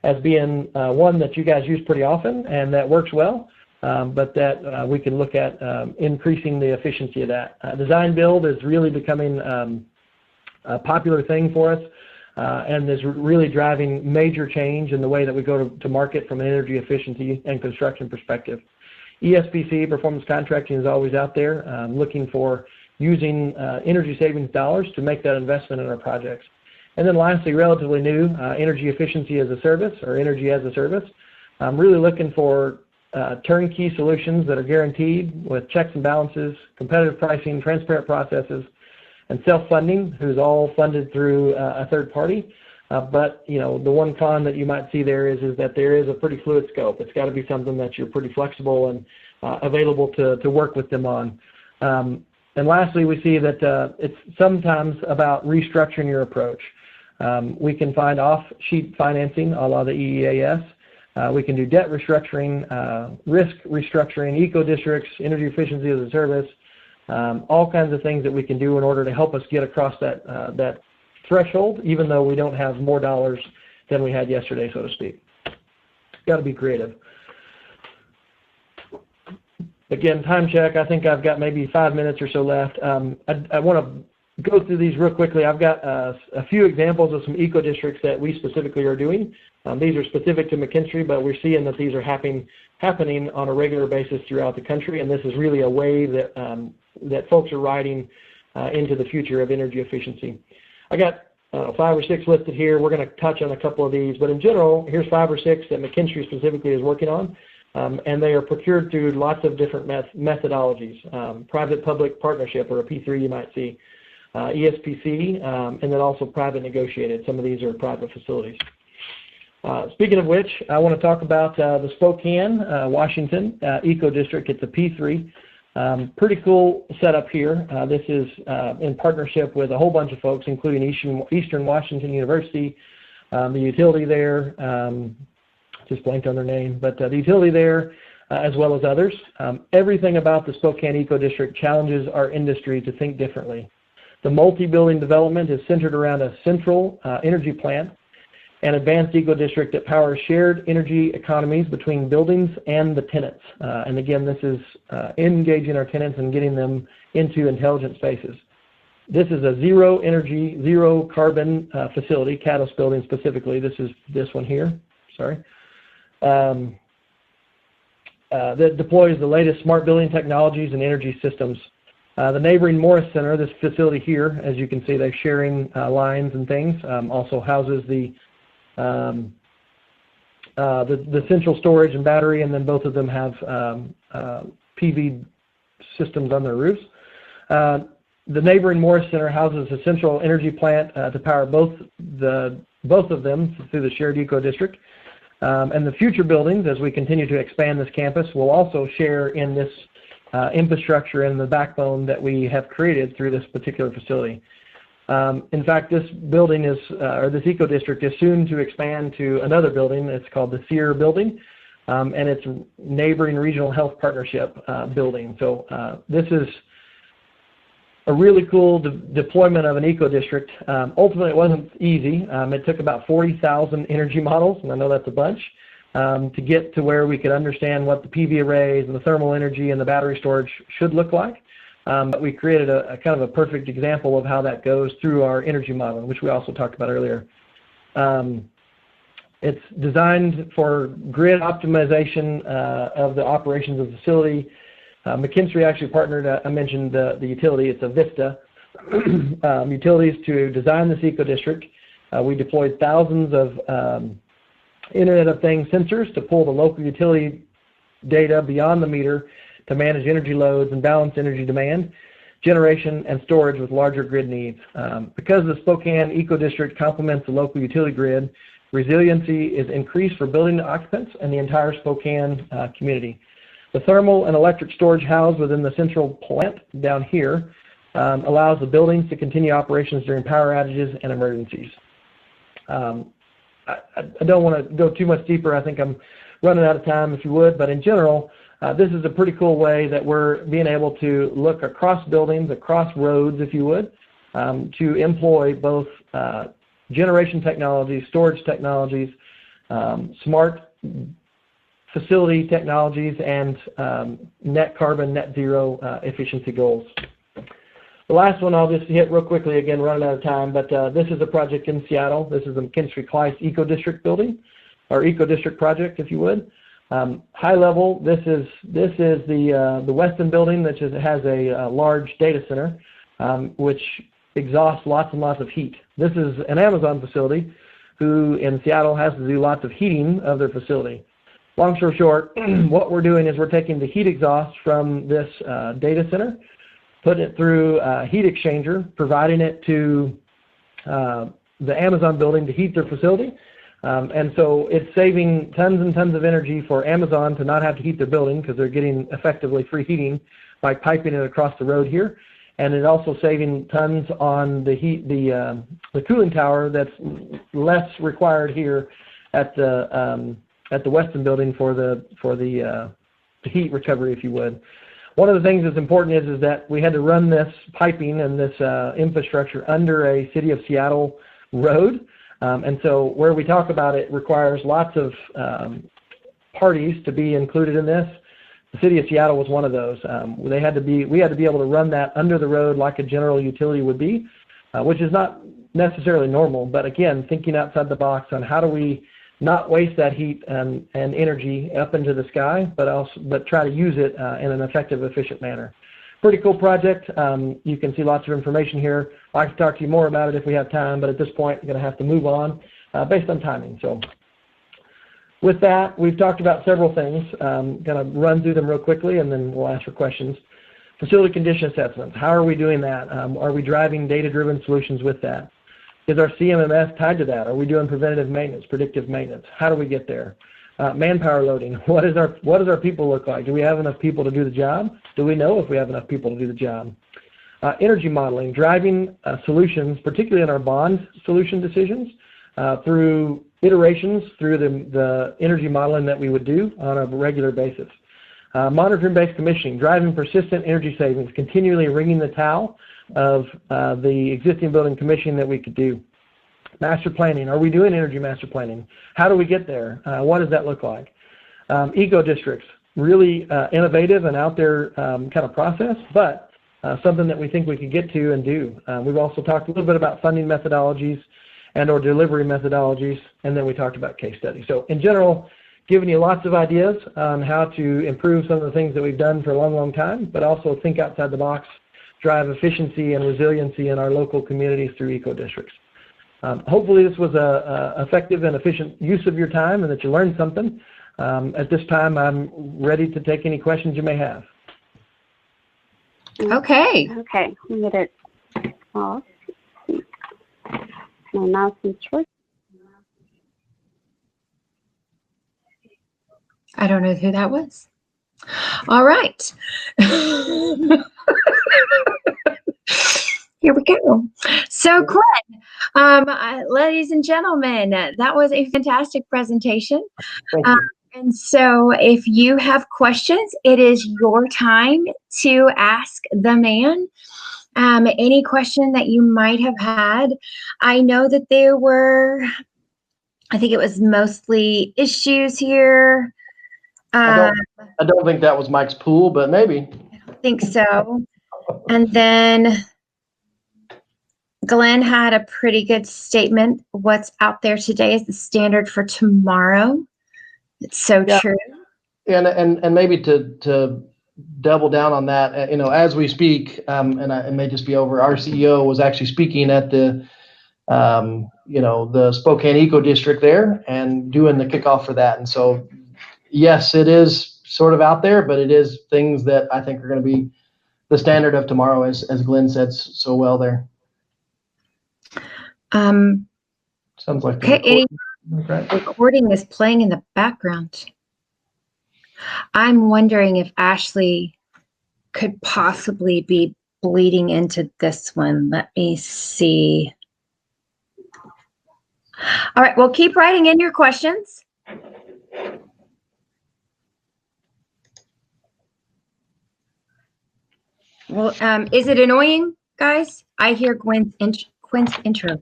as being one that you guys use pretty often and that works well. But that we can look at increasing the efficiency of that. Design build is really becoming a popular thing for us and is really driving major change in the way that we go to market from an energy efficiency and construction perspective. ESPC, performance contracting, is always out there looking for using energy savings dollars to make that investment in our projects. And then lastly, relatively new, energy efficiency as a service or energy as a service. I'm really looking for turnkey solutions that are guaranteed with checks and balances, competitive pricing, transparent processes, and self-funding, who's all funded through a third party. But the one con that you might see there is that there is a pretty fluid scope. It's got to be something that you're pretty flexible and available to work with them on. And lastly, we see that it's sometimes about restructuring your approach. We can find off-sheet financing, a la the EEAS. We can do debt restructuring, risk restructuring, eco-districts, energy efficiency as a service, all kinds of things that we can do in order to help us get across that threshold, even though we don't have more dollars than we had yesterday, so to speak. Got to be creative. Again, time check. I think I've got maybe 5 minutes or so left. I want to go through these real quickly. I've got a few examples of some eco-districts that we specifically are doing. These are specific to McKinstry, but we're seeing that these are happening on a regular basis throughout the country, and this is really a wave that folks are riding into the future of energy efficiency. I got 5 or 6 listed here. We're going to touch on a couple of these, but in general, here's 5 or 6 that McKinstry specifically is working on, and they are procured through lots of different methodologies, private-public partnership, or a P3 you might see, ESPC, and then also private negotiated. Some of these are private facilities. Speaking of which, I want to talk about the Spokane, Washington Eco-District. It's a P3. Pretty cool setup here. This is in partnership with a whole bunch of folks, including Eastern Washington University, the utility there, just blanked on their name, but the utility there, as well as others. Everything about the Spokane Eco District challenges our industry to think differently. The multi-building development is centered around a central energy plant and advanced eco district that powers shared energy economies between buildings and the tenants. And again, this is engaging our tenants and getting them into intelligent spaces. This is a zero energy, zero carbon facility, Catalyst building specifically. This is this one here, sorry. That deploys the latest smart building technologies and energy systems. The neighboring Morris Center, this facility here, as you can see, they're sharing lines and things, also houses the central storage and battery, and then both of them have PV systems on their roofs. The neighboring Morris Center houses a central energy plant to power both of them through the shared eco district. And the future buildings, as we continue to expand this campus, will also share in this infrastructure and the backbone that we have created through this particular facility. In fact, this building is, or this eco district is soon to expand to another building. It's called the Sear building, and it's neighboring regional health partnership building. So this is a really cool deployment of an eco district. Ultimately, it wasn't easy. It took about 40,000 energy models, and I know that's a bunch, to get to where we could understand what the PV arrays and the thermal energy and the battery storage should look like. But we created a kind of a perfect example of how that goes through our energy modeling, which we also talked about earlier. It's designed for grid optimization of the operations of the facility. McKinstry actually partnered, I mentioned the utility, it's a Vista, utilities to design this eco district. We deployed thousands of Internet of Things sensors to pull the local utility data beyond the meter to manage energy loads and balance energy demand, generation, and storage with larger grid needs. Because the Spokane Eco District complements the local utility grid, resiliency is increased for building occupants and the entire Spokane community. The thermal and electric storage housed within the central plant down here allows the buildings to continue operations during power outages and emergencies. I don't want to go too much deeper. I think I'm running out of time, if you would, but in general, this is a pretty cool way that we're being able to look across buildings, across roads, if you would, to employ both generation technologies, storage technologies, smart facility technologies, and net carbon, net zero efficiency goals. The last one I'll just hit real quickly, again, running out of time, but this is a project in Seattle. This is the McKinstry-Kleiss Eco District building, or Eco District project, if you would. High level, this is the Weston building, which has a large data center, which exhausts lots and lots of heat. This is an Amazon facility who in Seattle has to do lots of heating of their facility. Long story short, what we're doing is we're taking the heat exhaust from this data center, putting it through a heat exchanger, providing it to the Amazon building to heat their facility. And so it's saving tons and tons of energy for Amazon to not have to heat their building because they're getting effectively free heating by piping it across the road here. And it's also saving tons on the heat, the cooling tower that's less required here at the Weston building for the heat recovery, if you would. One of the things that's important is that we had to run this piping and this infrastructure under a City of Seattle road. And so where we talk about it requires lots of parties to be included in this. The City of Seattle was one of those. We had to be able to run that under the road like a general utility would be, which is not necessarily normal. But again, thinking outside the box on how do we not waste that heat and energy up into the sky, but try to use it in an effective, efficient manner. Pretty cool project. You can see lots of information here. I can talk to you more about it if we have time, but at this point, I'm going to have to move on based on timing. So with that, we've talked about several things. I'm going to run through them real quickly, and then we'll ask for questions. Facility condition assessments. How are we doing that? Are we driving data-driven solutions with that? Is our CMMS tied to that? Are we doing preventative maintenance, predictive maintenance? How do we get there? Manpower loading. What does our people look like? Do we have enough people to do the job? Do we know if we have enough people to do the job? Energy modeling, driving solutions, particularly in our bond solution decisions, through iterations, through the energy modeling that we would do on a regular basis. Monitoring-based commissioning, driving persistent energy savings, continually ringing the towel of the existing building commissioning that we could do. Master planning, are we doing energy master planning? How do we get there? What does that look like? Eco districts, really innovative and out there kind of process, but something that we think we could get to and do. We've also talked a little bit about funding methodologies and or delivery methodologies, and then we talked about case studies. So in general, giving you lots of ideas on how to improve some of the things that we've done for a long, long time, but also think outside the box, drive efficiency and resiliency in our local communities through eco districts. Hopefully this was a effective and efficient use of your time and that you learned something. At this time, I'm ready to take any questions you may have. Okay. Okay, I'm going to off. My mouse is short. I don't know who that was. All right. Here we go. So, Glenn, ladies and gentlemen, that was a fantastic presentation. Thank you. And so if you have questions, it is your time to ask the man. Any question that you might have had. I know that there were, I think it was mostly issues here. I don't think that was Mike's pool, but maybe. I don't think so. And then Glenn had a pretty good statement. What's out there today is the standard for tomorrow. It's so true. And maybe to double down on that, as we speak, and it may just be over, our CEO was actually speaking at the Spokane Eco District there and doing the kickoff for that. And so, yes, it is sort of out there, but it is things that I think are going to be the standard of tomorrow, as Glenn said so well there. Sounds like okay. Recording is playing in the background. I'm wondering if Ashley could possibly be bleeding into this one. Let me see. All right, well, keep writing in your questions. Well, is it annoying, guys? I hear Quinn's intro.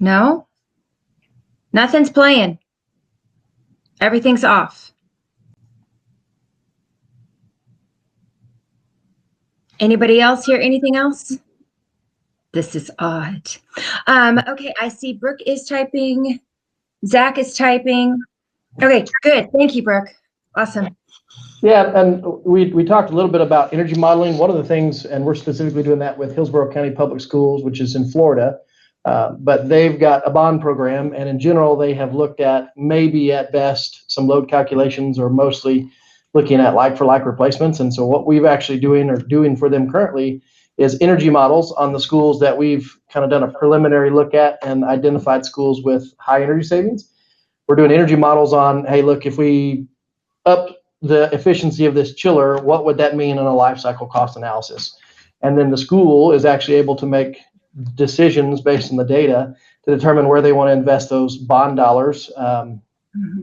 No? Nothing's playing. Everything's off. Anybody else hear anything else? This is odd. Okay, I see Brooke is typing. Zach is typing. Okay, good. Thank you, Brooke. Awesome. Yeah, and we talked a little bit about energy modeling. One of the things, and we're specifically doing that with Hillsborough County Public Schools, which is in Florida, but they've got a bond program, and in general, they have looked at maybe at best some load calculations or mostly looking at like-for-like replacements. And so what we've actually doing for them currently is energy models on the schools that we've kind of done a preliminary look at and identified schools with high energy savings. We're doing energy models on, hey, look, if we up the efficiency of this chiller, what would that mean in a life cycle cost analysis? And then the school is actually able to make decisions based on the data to determine where they want to invest those bond dollars,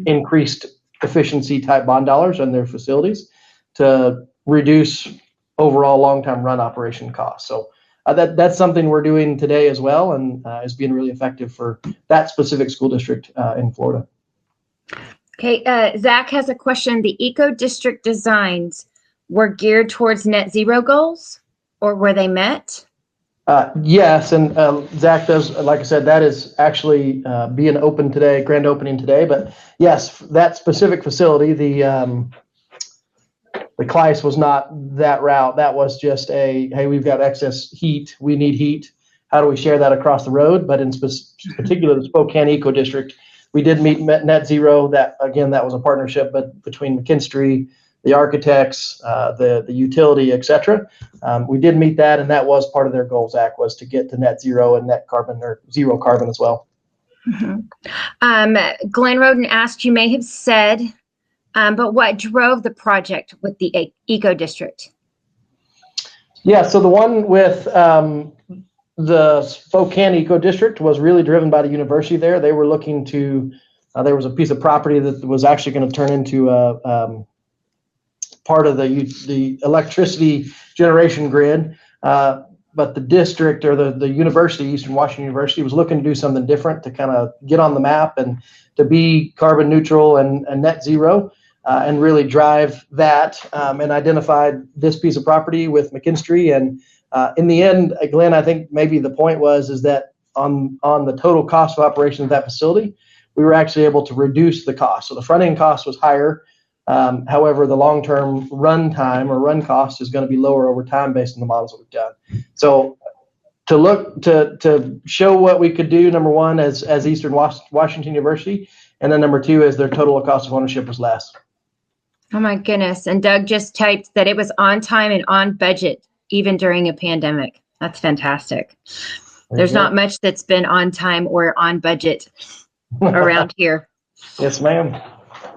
increased efficiency type bond dollars on their facilities to reduce overall long-term run operation costs. So that's something we're doing today as well, and is being really effective for that specific school district in Florida. Okay, Zach has a question. The eco district designs were geared towards net zero goals, or were they met? Yes, and Zach does, like I said, that is actually being open today, grand opening today. But yes, that specific facility, the Kleist was not that route. That was just hey, we've got excess heat. We need heat. How do we share that across the road? But in particular, the Spokane Eco District, we did meet net zero. That again, that was a partnership, but between McKinstry, the architects, the utility, et cetera. We did meet that, and that was part of their goals, Zach, was to get to net zero and net carbon or zero carbon as well. Glenn Roden asked, you may have said, but what drove the project with the eco district? Yeah, so the one with the Spokane Eco District was really driven by the university there. They were looking to, there was a piece of property that was actually going to turn into a part of the electricity generation grid. But the district or the university, Eastern Washington University, was looking to do something different to kind of get on the map and to be carbon neutral and net zero, and really drive that, and identified this piece of property with McKinstry. And in the end, Glenn, I think maybe the point is that on the total cost of operation of that facility, we were actually able to reduce the cost. So the front end cost was higher. However, the long-term run time or run cost is going to be lower over time based on the models that we've done. So to look to show what we could do, number one, as Eastern Washington University, and then number two, is their total cost of ownership was less. Oh my goodness. And Doug just typed that it was on time and on budget, even during a pandemic. That's fantastic. There's not much that's been on time or on budget around here. Yes, ma'am.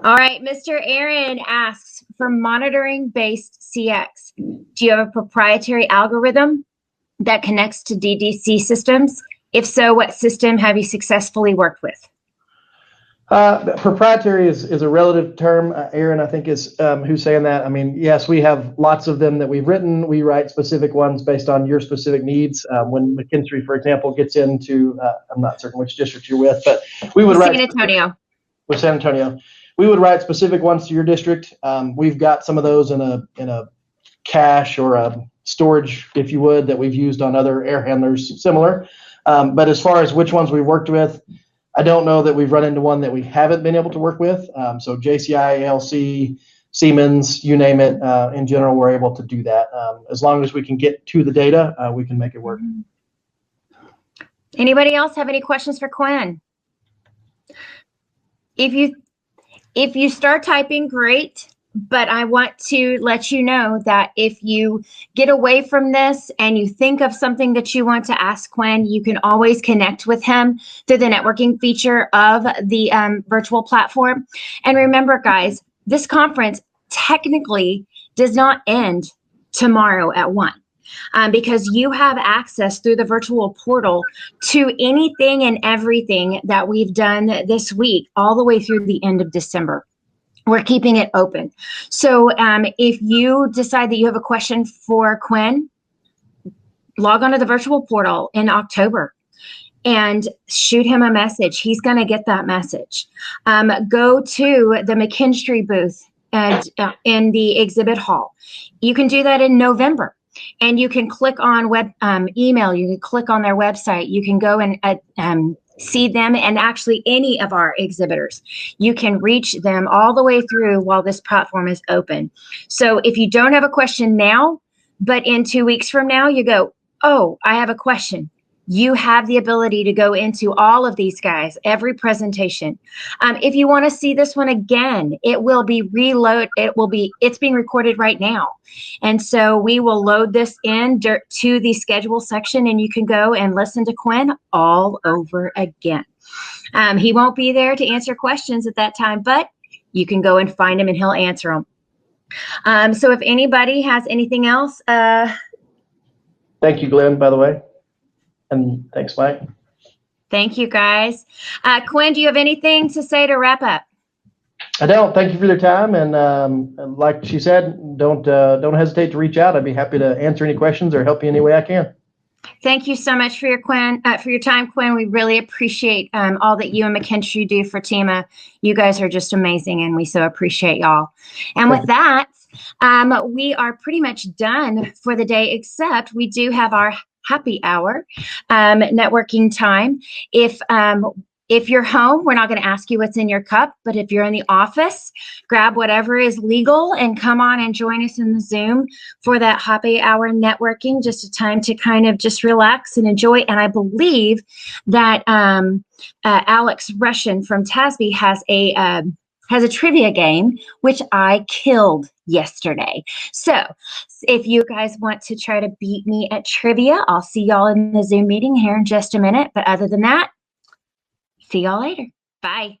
All right, Mr. Aaron asks, for monitoring-based CX, do you have a proprietary algorithm that connects to DDC systems? If so, what system have you successfully worked with? Proprietary is a relative term. Aaron, I think, is who's saying that. I mean, yes, we have lots of them that we've written. We write specific ones based on your specific needs. When McKinstry, for example, gets into, I'm not certain which district you're with, but we would write. San Antonio. With San Antonio. We would write specific ones to your district. We've got some of those in a cache or a storage, if you would, that we've used on other air handlers similar. But as far as which ones we've worked with, I don't know that we've run into one that we haven't been able to work with. So JCI, ALC, Siemens, you name it, in general, we're able to do that. As long as we can get to the data, we can make it work. Anybody else have any questions for Quinn? If you start typing, great, but I want to let you know that if you get away from this and you think of something that you want to ask Quinn, you can always connect with him through the networking feature of the virtual platform. And remember, guys, this conference technically does not end tomorrow at 1. Because you have access through the virtual portal to anything and everything that we've done this week, all the way through the end of December. We're keeping it open. So if you decide that you have a question for Quinn, log onto the virtual portal in October and shoot him a message. He's going to get that message. Go to the McKinstry booth and in the exhibit hall. You can do that in November. And you can click on email. You can click on their website. You can go and see them, and actually any of our exhibitors. You can reach them all the way through while this platform is open. So if you don't have a question now, but in 2 weeks from now, you go, oh, I have a question. You have the ability to go into all of these guys, every presentation. If you want to see this one again, it will be it's being recorded right now. And so we will load this in to the schedule section, and you can go and listen to Quinn all over again. He won't be there to answer questions at that time, but you can go and find him and he'll answer them. So if anybody has anything else. Thank you, Glenn, by the way. And thanks, Mike. Thank you, guys. Quinn, do you have anything to say to wrap up? I don't. Thank you for your time. And like she said, don't hesitate to reach out. I'd be happy to answer any questions or help you any way I can. Thank you so much for your time, Quinn. We really appreciate all that you and McKinstry do for TEMA. You guys are just amazing, and we so appreciate y'all. And with that, we are pretty much done for the day, except we do have our happy hour networking time. If you're home, we're not going to ask you what's in your cup, but if you're in the office, grab whatever is legal and come on and join us in the Zoom for that happy hour networking, just a time to kind of just relax and enjoy. And I believe that Alex Russian from TASB has a trivia game, which I killed yesterday. So if you guys want to try to beat me at trivia, I'll see y'all in the Zoom meeting here in just a minute. But other than that, see y'all later. Bye.